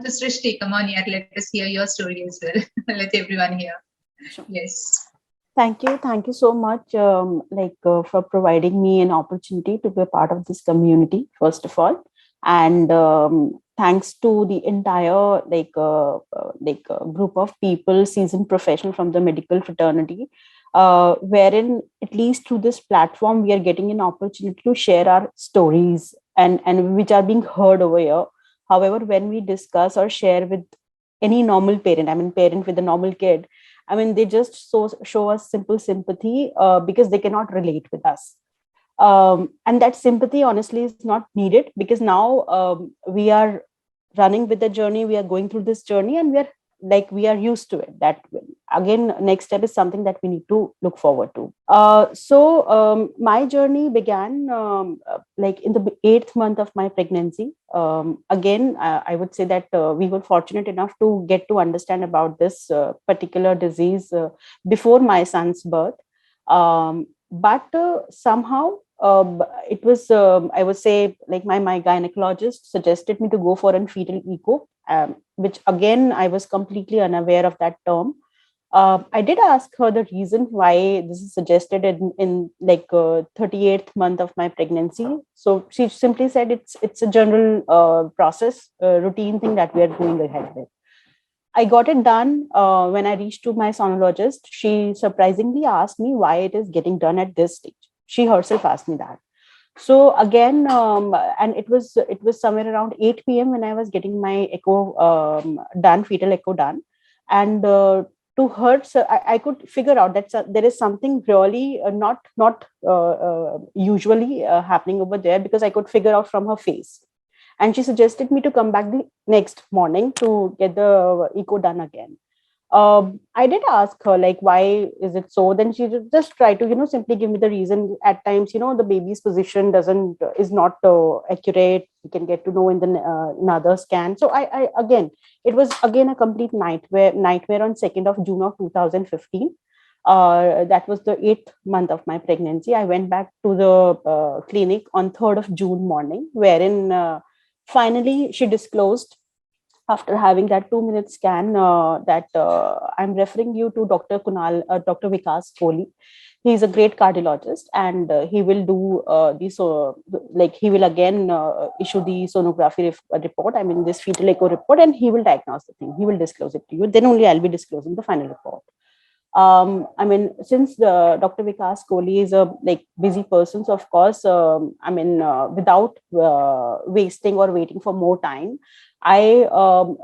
on to Srishti. Come on, yet let us hear your story as well. Let everyone hear. Sure. Yes. Thank you. Thank you so much, for providing me an opportunity to be a part of this community, first of all. And thanks to the entire group of people, seasoned professional from the medical fraternity, wherein at least through this platform, we are getting an opportunity to share our stories and which are being heard over here. However, when we discuss or share with any normal parent, I mean, parent with a normal kid, I mean, they just show us simple sympathy because they cannot relate with us. And that sympathy, honestly, is not needed because now we are running with the journey. We are going through this journey and we are used to it. That again, next step is something that we need to look forward to. My journey began in the eighth month of my pregnancy. Again, I would say that we were fortunate enough to get to understand about this particular disease before my son's birth. But somehow it was, I would say, like my gynecologist suggested me to go for an fetal echo, which again, I was completely unaware of that term. I did ask her the reason why this is suggested in 38th month of my pregnancy. So she simply said it's a general process, routine thing that we are going ahead with. I got it done. When I reached to my sonologist, she surprisingly asked me why it is getting done at this stage. She herself asked me that. So again, and it was somewhere around 8 p.m. when I was getting my echo done, fetal echo done, and to her, so I could figure out that there is something really not usually happening over there because I could figure out from her face, and she suggested me to come back the next morning to get the echo done again. I did ask her like, why is it so? Then she just tried to, simply give me the reason. At times, the baby's position is not accurate. You can get to know in the another scan. So I again, it was again a complete nightmare on 2nd of June of 2015. That was the eighth month of my pregnancy. I went back to the clinic on 3rd of June morning, wherein finally she disclosed after having that 2 minute scan that I'm referring you to Dr. Vikas Kohli. He's a great cardiologist, and he will do he will again issue the sonography report. I mean, this fetal echo report, and he will diagnose the thing. He will disclose it to you. Then only I'll be disclosing the final report. I mean, since the Dr. Vikas Kohli is a busy person, so of course, without wasting or waiting for more time, I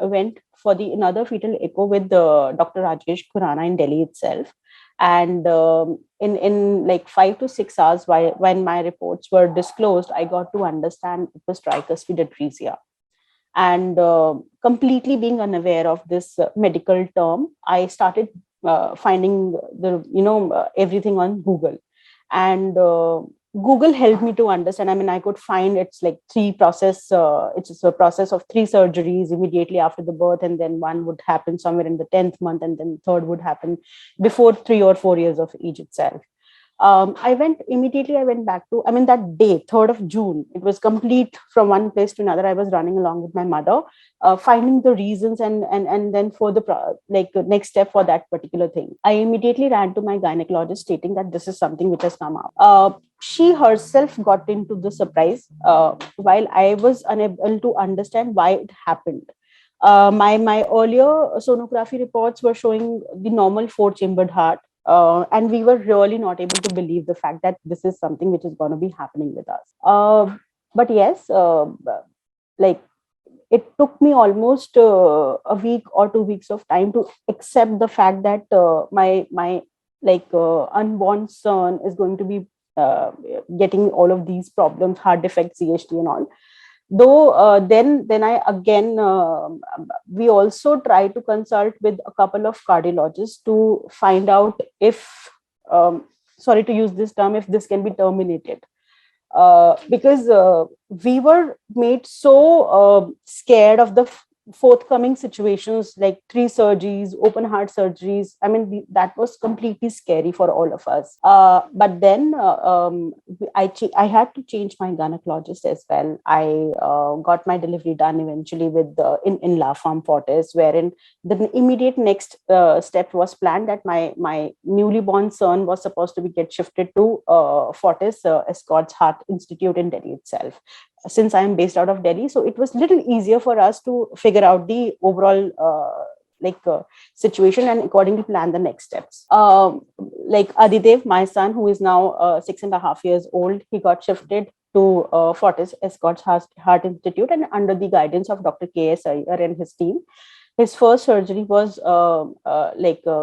went for the another fetal echo with Dr. Rajesh Khurana in Delhi itself. And in 5 to 6 hours, when my reports were disclosed, I got to understand it was tricuspid atresia. And completely being unaware of this medical term, I started finding everything on Google, and Google helped me to understand. I mean, I could find it's like it's a process of 3 surgeries immediately after the birth, and then one would happen somewhere in the 10th month, and then third would happen before 3 or 4 years of age itself. I went back to, I mean, that day, 3rd of June, it was complete from one place to another. I was running along with my mother, finding the reasons and then for the next step for that particular thing. I immediately ran to my gynecologist stating that this is something which has come out. She herself got into the surprise while I was unable to understand why it happened. My earlier sonography reports were showing the normal 4-chambered heart. And we were really not able to believe the fact that this is something which is going to be happening with us. But yes, like it took me almost a week or 2 weeks of time to accept the fact that my unborn son is going to be getting all of these problems, heart defects, CHD, and all. Though then I again we also try to consult with a couple of cardiologists to find out if sorry to use this term, if this can be terminated, because we were made so scared of forthcoming situations like 3 surgeries, open heart surgeries. I mean, that was completely scary for all of us. But then I had to change my gynecologist as well. I got my delivery done eventually with in La Femme Fortis, wherein the immediate next step was planned that my newly born son was supposed to be get shifted to Fortis Escorts Heart Institute in Delhi itself, since I am based out of Delhi. So it was little easier for us to figure out the overall situation and accordingly plan the next steps. Like Adidev, my son, who is now 6.5 years old, he got shifted to Fortis Escorts Heart Institute, and under the guidance of Dr. K.S. Iyer and his team, his first surgery was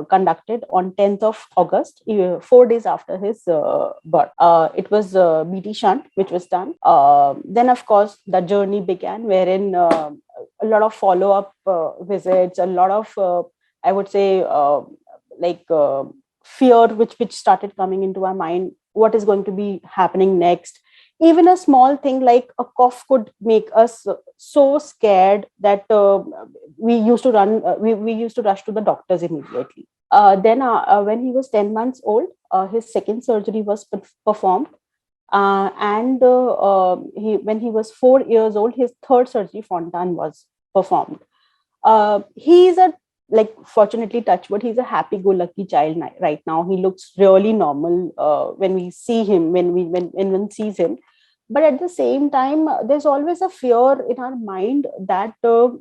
conducted on 10th of August, 4 days after his birth. It was BT shunt, which was done. Then, of course, the journey began, wherein a lot of follow-up visits, a lot of, I would say, fear which started coming into our mind. What is going to be happening next? Even a small thing like a cough could make us so scared that we used to run. We used to rush to the doctors immediately. Then, when he was 10 months old, his second surgery was performed. When he was 4 years old, his third surgery, Fontan, was performed. He is fortunately, touch wood, he's a happy-go-lucky child right now. He looks really normal when we see him, when one sees him. But at the same time, there's always a fear in our mind that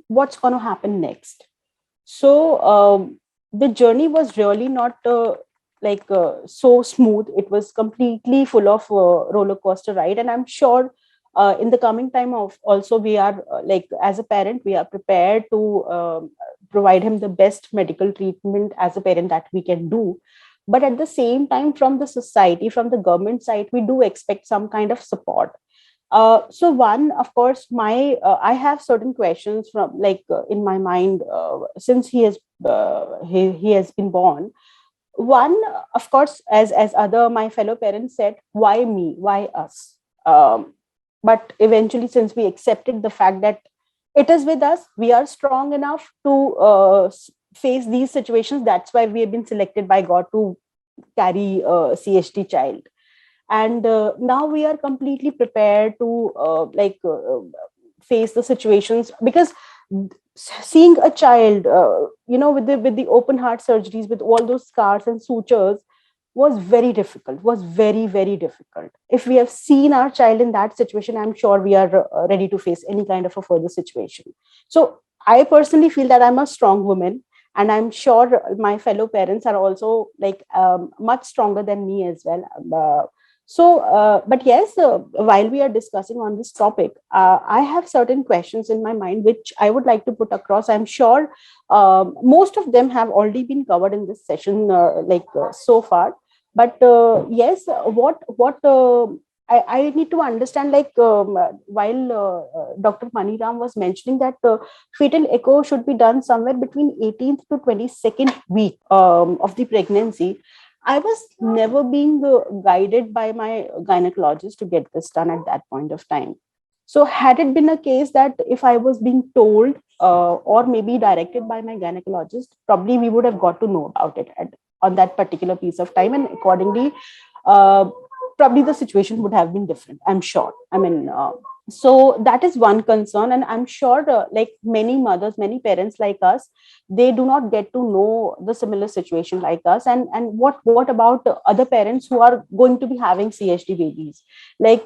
what's going to happen next. So the journey was really not so smooth. It was completely full of roller coaster ride, and I'm sure in the coming time of also we are as a parent, we are prepared to provide him the best medical treatment as a parent that we can do. But at the same time, from the society, from the government side, we do expect some kind of support. So one, of course, I have certain questions from in my mind since he has been born. One, of course, as other my fellow parents said, why me? Why us? But eventually, since we accepted the fact that it is with us, we are strong enough to face these situations. That's why we have been selected by God to carry a CHD child. And now we are completely prepared to face the situations, because seeing a child, with the open heart surgeries, with all those scars and sutures, was very difficult, was very, very difficult. If we have seen our child in that situation, I'm sure we are ready to face any kind of a further situation. So I personally feel that I'm a strong woman, and I'm sure my fellow parents are also much stronger than me as well. But yes, while we are discussing on this topic, I have certain questions in my mind which I would like to put across. I'm sure most of them have already been covered in this session, so far. But yes, I need to understand, while Dr. Maniram was mentioning that fetal echo should be done somewhere between 18th to 22nd week of the pregnancy. I was never being guided by my gynecologist to get this done at that point of time. So had it been a case that if I was being told or maybe directed by my gynecologist, probably we would have got to know about it on that particular piece of time. And accordingly, probably the situation would have been different, I'm sure. So that is one concern. And I'm sure many mothers, many parents like us, they do not get to know the similar situation like us. And what about other parents who are going to be having CHD babies?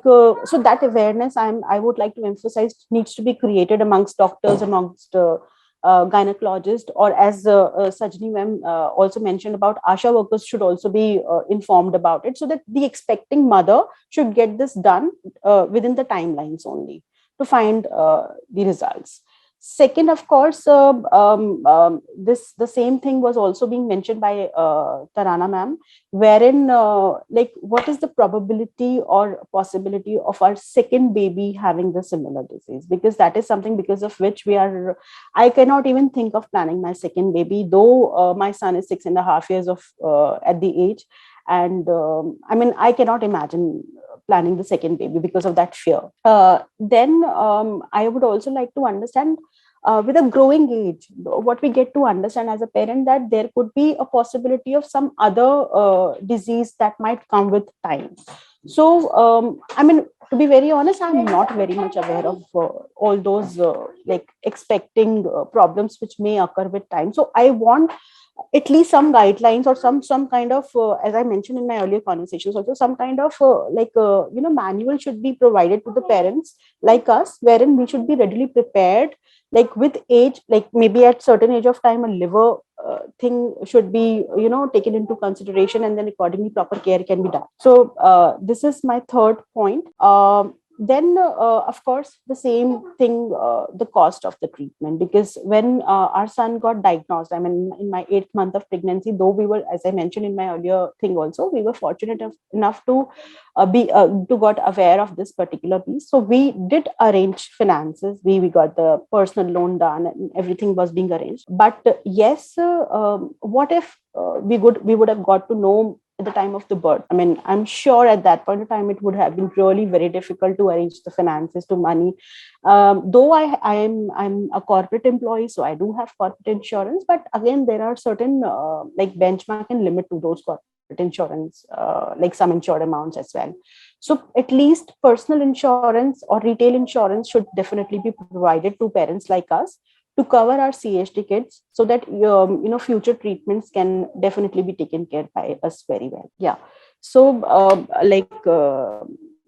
So that awareness, I would like to emphasize, needs to be created amongst doctors, amongst gynecologist, or as Sajni ma'am also mentioned about, ASHA workers should also be informed about it, so that the expecting mother should get this done within the timelines only to find the results. Second, of course, the same thing was also being mentioned by Tarana ma'am, wherein what is the probability or possibility of our second baby having the similar disease? Because that is something because of which I cannot even think of planning my second baby, though my son is 6.5 years of at the age. And I cannot imagine planning the second baby because of that fear. Then I would also like to understand with a growing age, what we get to understand as a parent, that there could be a possibility of some other disease that might come with time. So, I mean, to be very honest, I'm not very much aware of all those like expecting problems which may occur with time. So, I want at least some guidelines or some kind of as I mentioned in my earlier conversations also, some kind of manual should be provided to the parents like us, wherein we should be readily prepared, like with age, like maybe at certain age of time a liver thing should be taken into consideration, and then accordingly proper care can be done. So this is my third point. Then of course the same thing, the cost of the treatment, because when our son got diagnosed, I mean in my 8th month of pregnancy, though we were, as I mentioned in my earlier thing also, we were fortunate enough to be to got aware of this particular piece. So we did arrange finances, we got the personal loan done and everything was being arranged. But yes, what if we would have got to know at the time of the birth? I mean, I'm sure at that point of time it would have been really very difficult to arrange the finances to money. Though I'm a corporate employee, so I do have corporate insurance, but again there are certain like benchmark and limit to those corporate insurance, like some insured amounts as well. So at least personal insurance or retail insurance should definitely be provided to parents like us to cover our CHD kids, so that future treatments can definitely be taken care by us very well. Yeah. So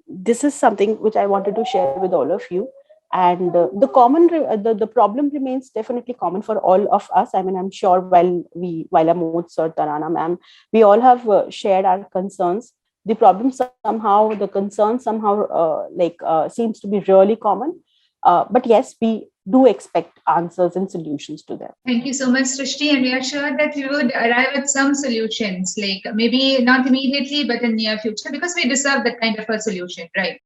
this is something which I wanted to share with all of you. And the problem remains definitely common for all of us. I mean, I'm sure while Amod sir, Tarana ma'am, we all have shared our concerns. The problem somehow, the concern somehow seems to be really common. But yes, we do expect answers and solutions to them. Thank you so much, Srishti. And we are sure that we would arrive at some solutions, like maybe not immediately, but in near future, because we deserve that kind of a solution, right?